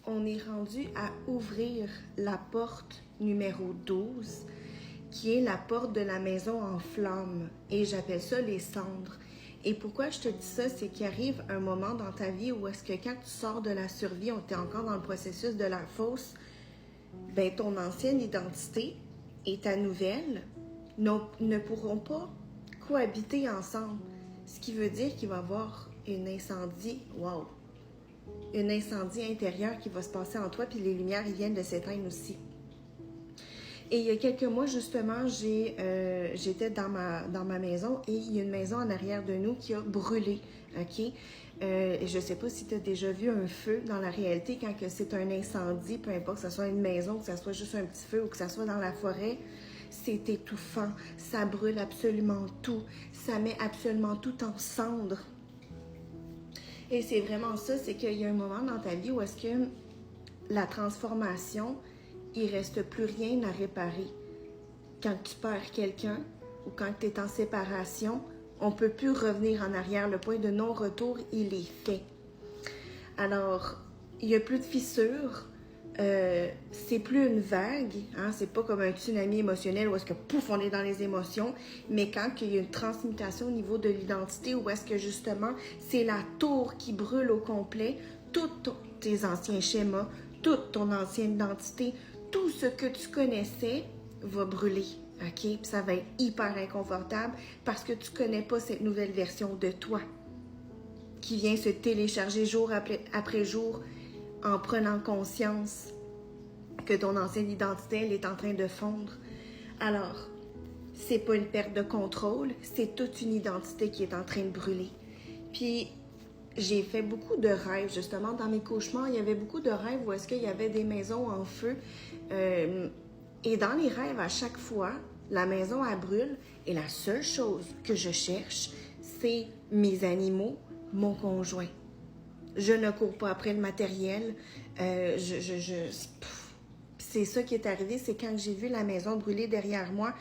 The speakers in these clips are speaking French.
on est rendu à ouvrir la porte numéro 12, qui est la porte de la maison en flammes. Et j'appelle ça les cendres. Et pourquoi je te dis ça, c'est qu'il arrive un moment dans ta vie où est-ce que quand tu sors de la survie, on est encore dans le processus de la fosse, ben ton ancienne identité et ta nouvelle ne pourront pas cohabiter ensemble. Ce qui veut dire qu'il va y avoir un incendie, un incendie intérieur qui va se passer en toi, puis les lumières, ils viennent de s'éteindre aussi. Et il y a quelques mois, justement, j'étais dans ma maison et il y a une maison en arrière de nous qui a brûlé, OK? Je ne sais pas si tu as déjà vu un feu dans la réalité quand c'est un incendie, peu importe que ce soit une maison, que ce soit juste un petit feu ou que ce soit dans la forêt, c'est étouffant, ça brûle absolument tout, ça met absolument tout en cendres. Et c'est vraiment ça, c'est qu'il y a un moment dans ta vie où est-ce que la transformation, il ne reste plus rien à réparer. Quand tu perds quelqu'un ou quand tu es en séparation, on ne peut plus revenir en arrière. Le point de non-retour, il est fait. Alors, il n'y a plus de fissures. C'est plus une vague. Hein? C'est pas comme un tsunami émotionnel où est-ce que pouf, on est dans les émotions. Mais quand il y a une transmutation au niveau de l'identité, où est-ce que justement, c'est la tour qui brûle au complet, tous tes anciens schémas, toute ton ancienne identité, tout ce que tu connaissais va brûler, OK? Puis ça va être hyper inconfortable parce que tu ne connais pas cette nouvelle version de toi qui vient se télécharger jour après jour en prenant conscience que ton ancienne identité, elle est en train de fondre. Alors, c'est pas une perte de contrôle, c'est toute une identité qui est en train de brûler. Puis, j'ai fait beaucoup de rêves, justement, dans mes cauchemars, il y avait beaucoup de rêves où est-ce qu'il y avait des maisons en feu. Et dans les rêves, à chaque fois, la maison, elle brûle. Et la seule chose que je cherche, c'est mes animaux, mon conjoint. Je ne cours pas après le matériel. C'est ça qui est arrivé, c'est quand j'ai vu la maison brûler derrière moi,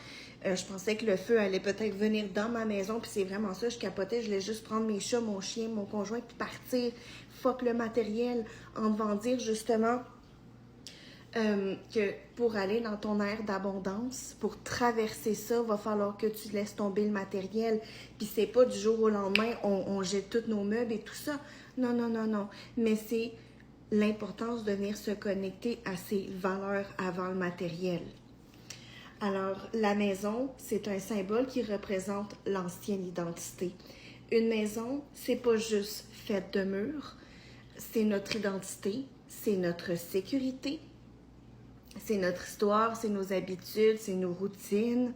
je pensais que le feu allait peut-être venir dans ma maison, puis c'est vraiment ça, je capotais, je voulais juste prendre mes chats, mon chien, mon conjoint, puis partir. Fuck le matériel, en devant dire justement que pour aller dans ton ère d'abondance, pour traverser ça, va falloir que tu laisses tomber le matériel. Puis c'est pas du jour au lendemain, on jette tous nos meubles et tout ça. Non, non, non, non. Mais c'est l'importance de venir se connecter à ses valeurs avant le matériel. Alors, la maison, c'est un symbole qui représente l'ancienne identité. Une maison, c'est pas juste faite de murs, c'est notre identité, c'est notre sécurité, c'est notre histoire, c'est nos habitudes, c'est nos routines,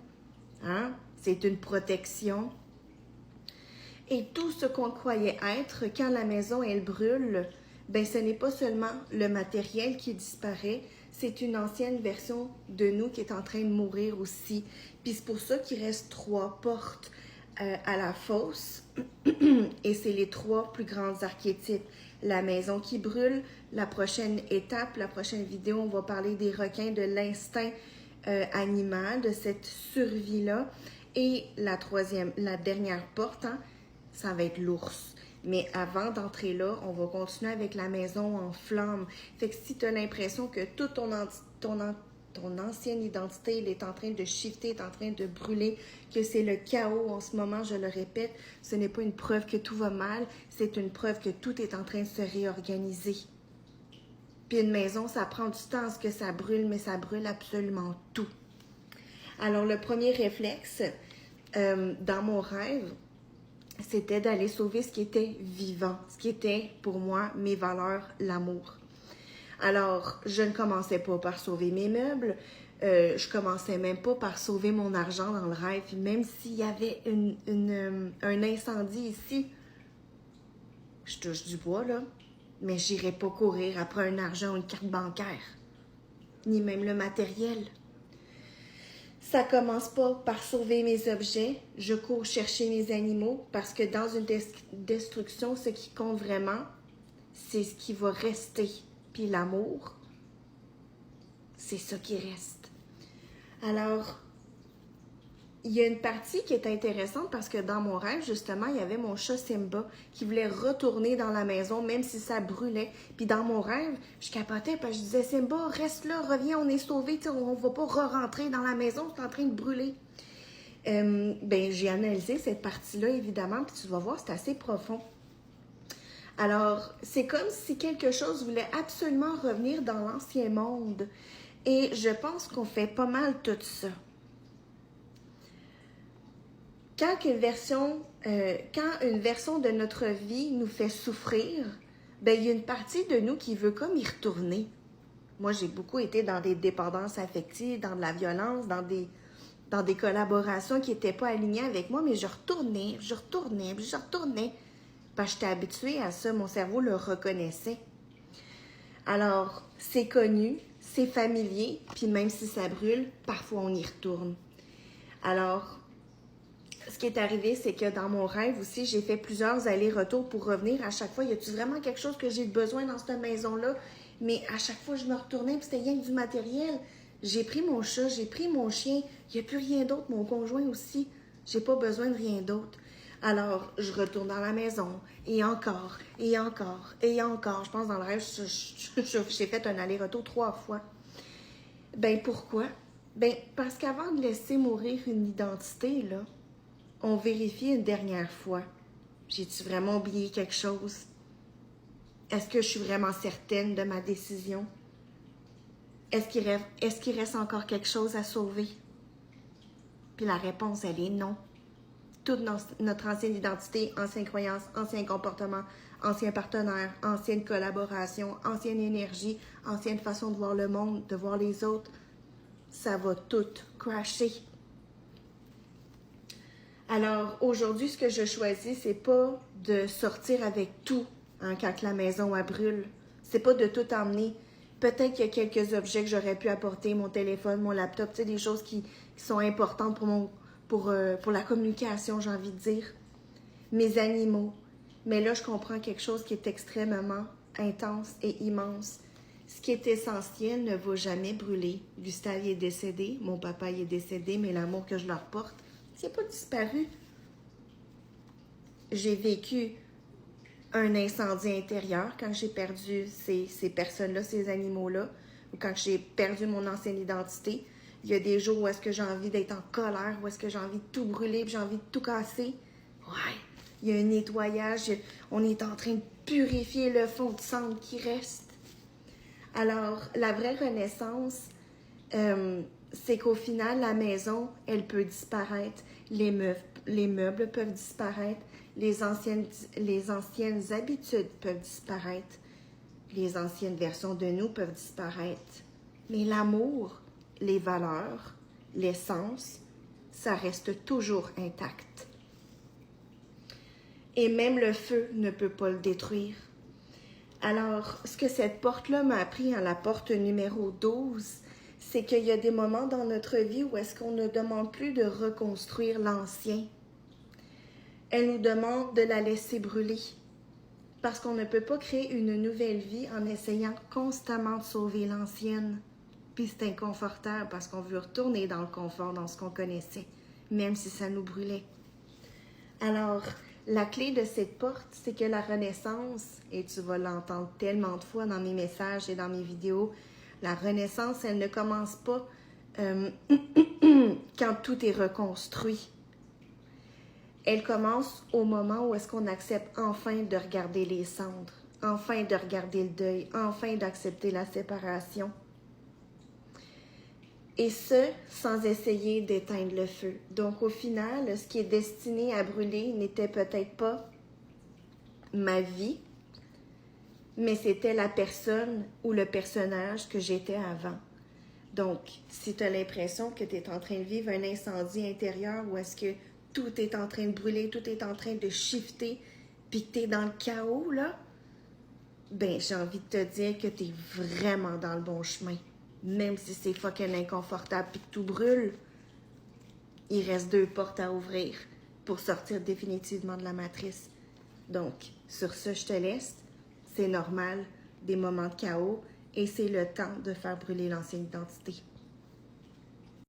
hein? C'est une protection. Et tout ce qu'on croyait être, quand la maison, elle brûle, ben ce n'est pas seulement le matériel qui disparaît, c'est une ancienne version de nous qui est en train de mourir aussi. Puis c'est pour ça qu'il reste 3 portes à la fosse. Et c'est les 3 plus grands archétypes. La maison qui brûle, la prochaine étape, la prochaine vidéo, on va parler des requins, de l'instinct animal, de cette survie-là. Et la dernière porte, hein, ça va être l'ours. Mais avant d'entrer là, on va continuer avec la maison en flammes. Fait que si tu as l'impression que toute ton ancienne identité, elle est en train de shifter, est en train de brûler, que c'est le chaos en ce moment, je le répète, ce n'est pas une preuve que tout va mal, c'est une preuve que tout est en train de se réorganiser. Puis une maison, ça prend du temps à ce que ça brûle, mais ça brûle absolument tout. Alors le premier réflexe dans mon rêve, c'était d'aller sauver ce qui était vivant, ce qui était pour moi mes valeurs, l'amour. Alors, je ne commençais pas par sauver mes meubles, je commençais même pas par sauver mon argent dans le rêve, même s'il y avait un incendie ici, je touche du bois là, mais j'irais pas courir après un argent ou une carte bancaire, ni même le matériel. Ça commence pas par sauver mes objets, je cours chercher mes animaux parce que dans une destruction, ce qui compte vraiment, c'est ce qui va rester. Puis l'amour, c'est ça qui reste. Alors, il y a une partie qui est intéressante parce que dans mon rêve, justement, il y avait mon chat Simba qui voulait retourner dans la maison, même si ça brûlait. Puis dans mon rêve, je capotais parce que je disais, Simba, reste là, reviens, on est sauvés, on ne va pas re-rentrer dans la maison, c'est en train de brûler. J'ai analysé cette partie-là, évidemment, puis tu vas voir, c'est assez profond. Alors, c'est comme si quelque chose voulait absolument revenir dans l'ancien monde. Et je pense qu'on fait pas mal tout ça. Quand une version de notre vie nous fait souffrir, il y a une partie de nous qui veut comme y retourner. Moi, j'ai beaucoup été dans des dépendances affectives, dans de la violence, dans des collaborations qui n'étaient pas alignées avec moi, mais je retournais. Parce que j'étais habituée à ça, mon cerveau le reconnaissait. Alors, c'est connu, c'est familier, puis même si ça brûle, parfois on y retourne. Alors, ce qui est arrivé, c'est que dans mon rêve aussi, j'ai fait plusieurs allers-retours pour revenir. À chaque fois, y a-t-il vraiment quelque chose que j'ai besoin dans cette maison-là? Mais à chaque fois, je me retournais, puis c'était rien que du matériel. J'ai pris mon chat, j'ai pris mon chien. Il n'y a plus rien d'autre, mon conjoint aussi. J'ai pas besoin de rien d'autre. Alors, je retourne dans la maison, et encore, et encore, et encore. Je pense dans le rêve, j'ai fait un aller-retour 3 fois. Pourquoi? Parce qu'avant de laisser mourir une identité, là, on vérifie une dernière fois. J'ai-tu vraiment oublié quelque chose? Est-ce que je suis vraiment certaine de ma décision? Est-ce qu'il reste encore quelque chose à sauver? Puis la réponse, elle est non. Toute notre ancienne identité, ancienne croyance, ancien comportement, ancien partenaire, ancienne collaboration, ancienne énergie, ancienne façon de voir le monde, de voir les autres, ça va tout crasher. Alors, aujourd'hui, ce que je choisis, c'est pas de sortir avec tout quand la maison elle brûle. C'est pas de tout emmener. Peut-être qu'il y a quelques objets que j'aurais pu apporter, mon téléphone, mon laptop, tu sais, des choses qui sont importantes pour la communication, j'ai envie de dire. Mes animaux. Mais là, je comprends quelque chose qui est extrêmement intense et immense. Ce qui est essentiel ne va jamais brûler. Gustave est décédé, mon papa est décédé, mais l'amour que je leur porte, c'est pas disparu. J'ai vécu un incendie intérieur quand j'ai perdu ces personnes-là, ces animaux-là, ou quand j'ai perdu mon ancienne identité. Il y a des jours où est-ce que j'ai envie d'être en colère, où est-ce que j'ai envie de tout brûler, puis j'ai envie de tout casser. Ouais, il y a un nettoyage, on est en train de purifier le fond de sang qui reste. Alors, la vraie renaissance, c'est qu'au final, la maison, elle peut disparaître, les meubles peuvent disparaître, les anciennes habitudes peuvent disparaître, les anciennes versions de nous peuvent disparaître. Mais l'amour, les valeurs, l'essence, ça reste toujours intact. Et même le feu ne peut pas le détruire. Alors, ce que cette porte-là m'a appris à la porte numéro 12, c'est qu'il y a des moments dans notre vie où est-ce qu'on ne demande plus de reconstruire l'ancien. Elle nous demande de la laisser brûler. Parce qu'on ne peut pas créer une nouvelle vie en essayant constamment de sauver l'ancienne. Puis c'est inconfortable parce qu'on veut retourner dans le confort, dans ce qu'on connaissait, même si ça nous brûlait. Alors, la clé de cette porte, c'est que la renaissance, et tu vas l'entendre tellement de fois dans mes messages et dans mes vidéos, la renaissance, elle ne commence pas quand tout est reconstruit. Elle commence au moment où est-ce qu'on accepte enfin de regarder les cendres, enfin de regarder le deuil, enfin d'accepter la séparation. Et ce, sans essayer d'éteindre le feu. Donc, au final, ce qui est destiné à brûler n'était peut-être pas ma vie, mais c'était la personne ou le personnage que j'étais avant. Donc, si tu as l'impression que tu es en train de vivre un incendie intérieur ou est-ce que tout est en train de brûler, tout est en train de shifter, puis que tu es dans le chaos, là, j'ai envie de te dire que tu es vraiment dans le bon chemin. Même si c'est fucking inconfortable et que tout brûle, il reste 2 portes à ouvrir pour sortir définitivement de la matrice. Donc, sur ce, je te laisse. C'est normal, des moments de chaos, et c'est le temps de faire brûler l'ancienne identité.